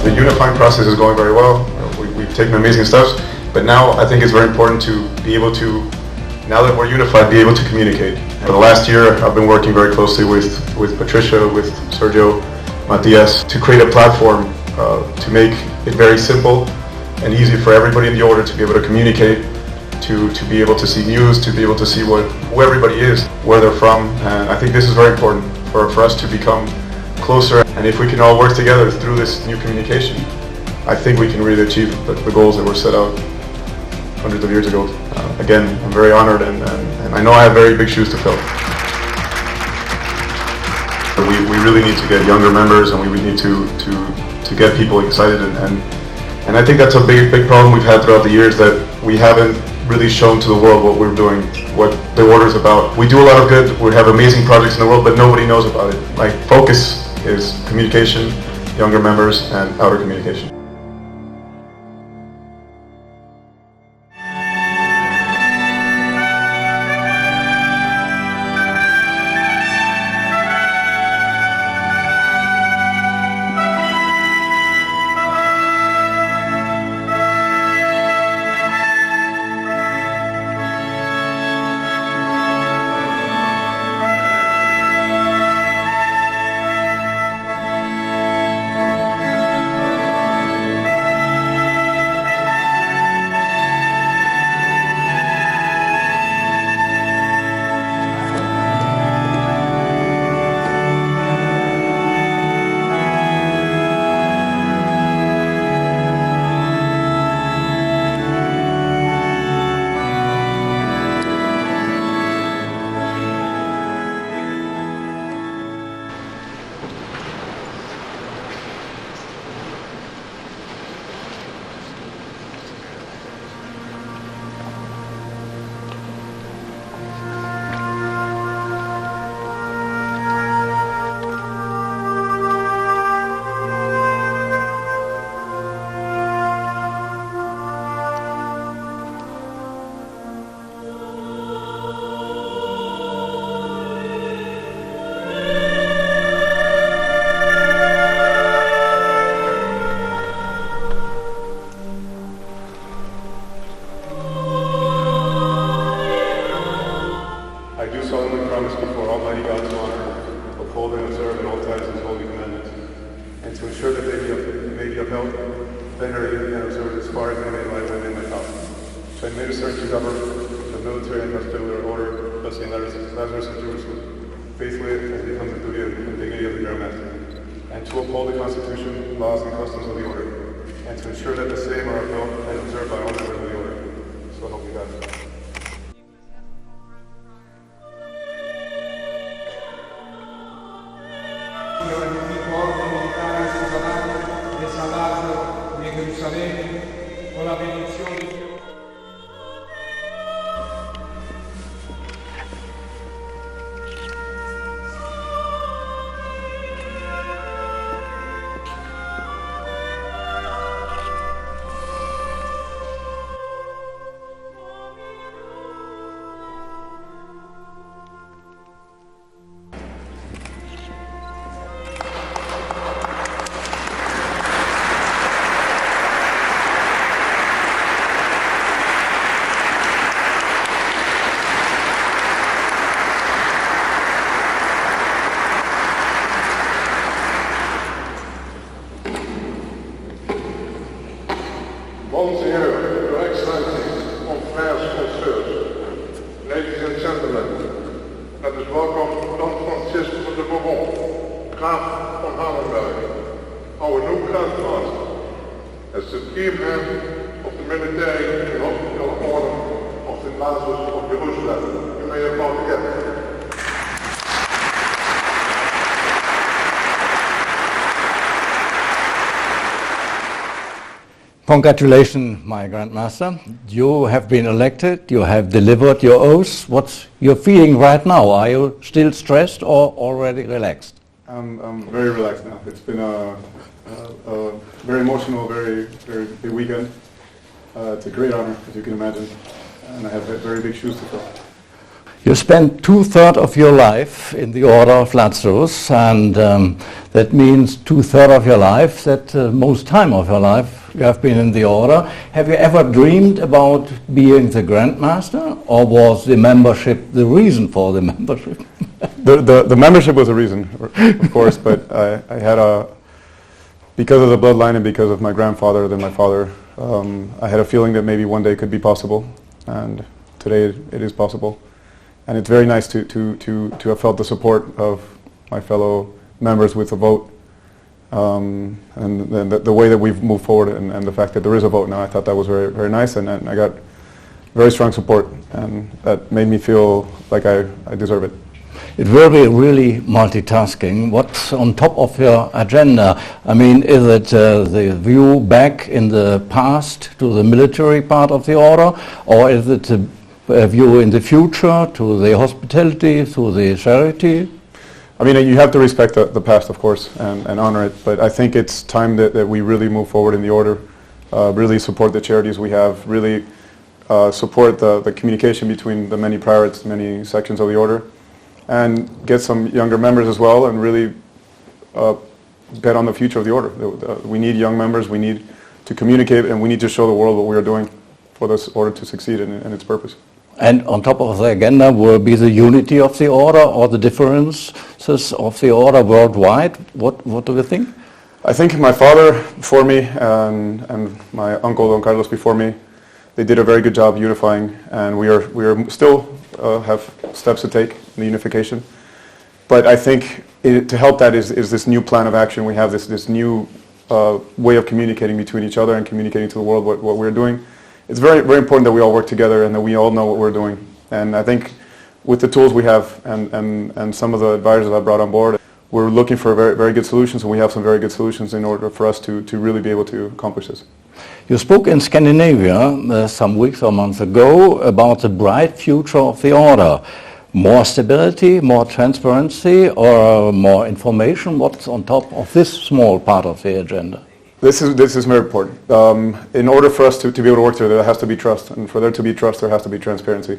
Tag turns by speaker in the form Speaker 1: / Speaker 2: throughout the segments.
Speaker 1: The unifying process is going very well. We've taken amazing steps, but now I think it's very important to be able to, now that we're unified, be able to communicate. For the last year, I've been working very closely with Patricia, with Sergio, Matias, to create a platform to make it very simple and easy for everybody in the order to be able to communicate, to be able to see news, to be able to see who everybody is, where they're from. And I think this is very important for us to become closer. And if we can all work together through this new communication, I think we can really achieve the goals that were set out hundreds of years ago. Again, I'm very honored, and I know I have very big shoes to fill. We really need to get younger members, and we need to get people excited, and I think that's a big problem we've had throughout the years, that we haven't really shown to the world what we're doing, what the order is about. We do a lot of good, we have amazing projects in the world, but nobody knows about it. Like, focus is communication, younger members, and outer communication. To ensure that they may be upheld, venerated, and observed as far as they may lie within my power. To administer and to govern the military and hospitallary order, thus in Lazarus and Jerusalem, faithfully as becomes the duty and dignity of the Grand Master, and to uphold the Constitution, laws, and customs of the order, and to ensure that the same are upheld and observed by all members of the order. So help me God.
Speaker 2: Con la benedizione di Dio.
Speaker 3: Monsignor, Your Excellencies, confrères, consoeurs, ladies and gentlemen, let us welcome Don Francisco de Borbon, Graf von Hardenberg, our new Grand Master, as supreme head of the military and hospital order of the Lazarus of Jerusalem. You may applaud together.
Speaker 4: Congratulations, my Grandmaster. You have been elected, you have delivered your oath. What's your feeling right now? Are you still stressed or already relaxed?
Speaker 1: I'm very relaxed now. It's been a very emotional, very big weekend. It's a great honor, as you can imagine, and I have very big shoes to fill.
Speaker 4: You spent 2/3 of your life in the Order of Lazarus, and that means 2/3 of your life, that most time of your life you have been in the Order. Have you ever dreamed about being the Grand Master, or was the membership the reason for the membership?
Speaker 1: The membership was a reason, of course, but I had because of the bloodline and because of my grandfather, then my father, I had a feeling that maybe one day it could be possible, and today it is possible. And it's very nice to have felt the support of my fellow members with a vote, and the way that we've moved forward, and the fact that there is a vote now. I thought that was very, very nice, and I got very strong support, and that made me feel like I deserve it.
Speaker 4: It will be really multitasking. What's on top of your agenda? I mean, is it the view back in the past to the military part of the Order, or is it a view in the future to the hospitality, to the charity?
Speaker 1: I mean, you have to respect the past, of course, and honor it, but I think it's time that we really move forward in the Order, really support the charities we have, really support the communication between the many priorates, many sections of the Order, and get some younger members as well, and really bet on the future of the Order. We need young members, we need to communicate, and we need to show the world what we are doing for this Order to succeed in its purpose.
Speaker 4: And on top of the agenda will be the unity of the Order, or the differences of the Order worldwide. What do you think?
Speaker 1: I think my father before me and my uncle Don Carlos before me, they did a very good job unifying, and we are still have steps to take in the unification. But I think to help that is this new plan of action. We have this new way of communicating between each other and communicating to the world what we're doing. It's very, very important that we all work together and that we all know what we're doing. And I think with the tools we have and some of the advisors I brought on board, we're looking for very, very good solutions, and we have some very good solutions in order for us to really be able to accomplish this.
Speaker 4: You spoke in Scandinavia some weeks or months ago about the bright future of the Order. More stability, more transparency, or more information? What's on top of this small part of the agenda?
Speaker 1: This is very important. In order for us to be able to work together, there has to be trust, and for there to be trust, there has to be transparency.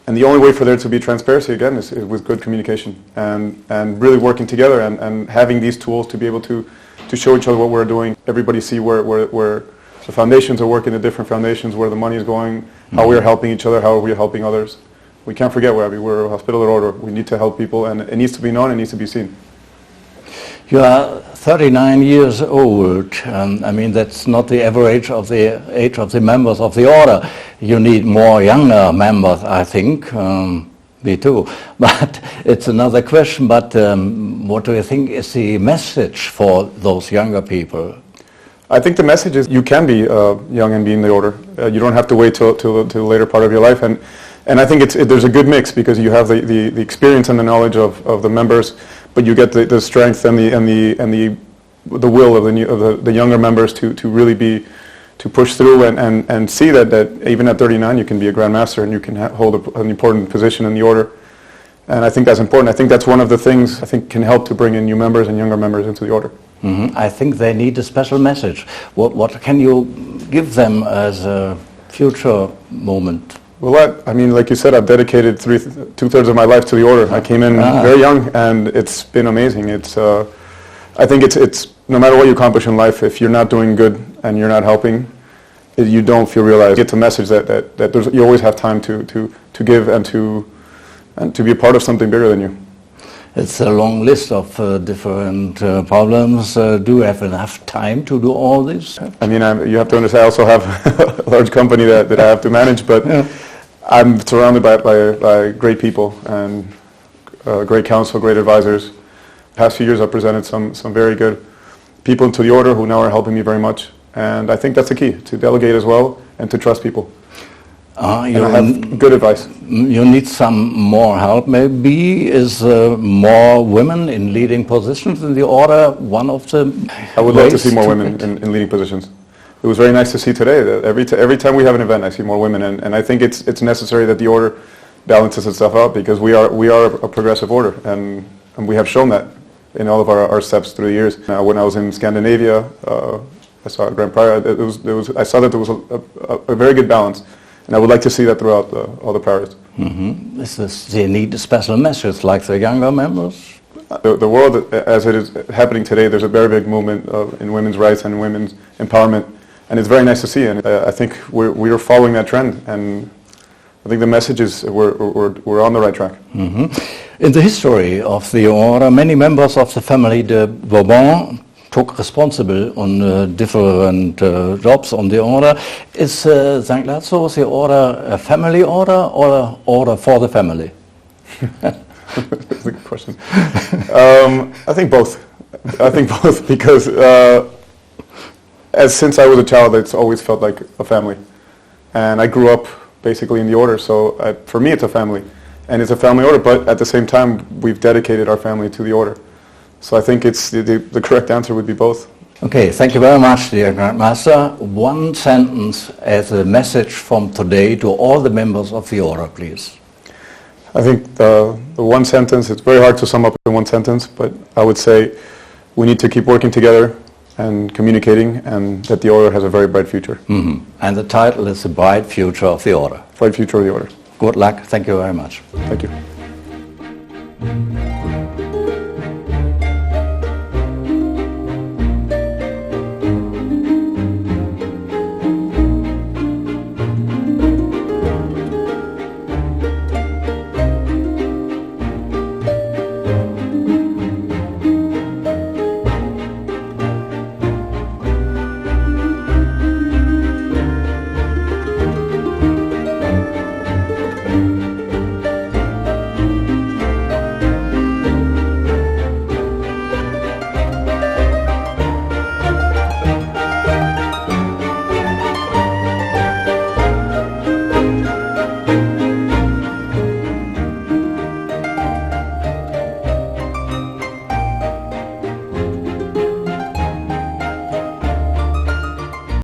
Speaker 1: And the only way for there to be transparency, again, is with good communication and really working together and having these tools to be able to show each other what we're doing. Everybody see where the foundations are working, the different foundations, where the money is going, how we are helping each other, how we are helping others. We can't forget we're a hospitable Order. We need to help people, and it needs to be known, it needs to be seen.
Speaker 4: You are 39 years old. I mean, that's not the average of the age of the members of the Order. You need more younger members, I think. Me too. But it's another question. But what do you think is the message for those younger people?
Speaker 1: I think the message is you can be young and be in the Order. You don't have to wait till the later part of your life. And I think there's a good mix, because you have the experience and the knowledge of the members, but you get the strength and the will of the younger members to really to push through and see that even at 39 you can be a Grand Master and you can hold an important position in the Order. And I think that's important. I think that's one of the things I think can help to bring in new members and younger members into the Order.
Speaker 4: Mm-hmm. I think they need a special message. What can you give them as a future moment?
Speaker 1: Well, I mean, like you said, I've dedicated 2/3 of my life to the Order. I came in very young, and it's been amazing. I think it's no matter what you accomplish in life, if you're not doing good and you're not helping, you don't feel realized. Get the message that you always have time to give and to be a part of something bigger than you.
Speaker 4: It's a long list of different problems. Do you have enough time to do all this?
Speaker 1: I mean, you have to understand, I also have a large company that I have to manage, but yeah. I'm surrounded by great people and great counsel, great advisors. The past few years I've presented some very good people into the Order who now are helping me very much. And I think that's the key, to delegate as well and to trust people. And I have good advice.
Speaker 4: You need some more help, maybe. Is more women in leading positions in the Order one of the
Speaker 1: I would love to see more women in leading positions. It was very nice to see today that every time we have an event, I see more women, and I think it's necessary that the Order balances itself out, because we are a progressive Order, and we have shown that in all of our steps through the years. When I was in Scandinavia, I saw Grand Prior. I saw that there was a very good balance And I would like to see that throughout all the parishes.
Speaker 4: They need special measures like the younger members?
Speaker 1: The world, as it is happening today, there's a very big movement in women's rights and women's empowerment, and it's very nice to see. And I think we are following that trend, and I think the message is we're on the right track.
Speaker 4: In the history of the order, many members of the family de Borbon took responsible on different jobs on the order. Is St. Lazarus the order a family order or an order for the family?
Speaker 1: That's a good question. I think both. I think both because since I was a child, it's always felt like a family, and I grew up basically in the order. So for me, it's a family, and it's a family order. But at the same time, we've dedicated our family to the order. So I think it's the correct answer would be both.
Speaker 4: Okay, thank you very much, dear Grandmaster. One sentence as a message from today to all the members of the order, please.
Speaker 1: I think the one sentence, it's very hard to sum up in one sentence, but I would say we need to keep working together and communicating, and that the order has a very bright future.
Speaker 4: And the title is The Bright Future of the Order.
Speaker 1: Bright future of the order.
Speaker 4: Good luck. Thank you very much.
Speaker 1: Thank you.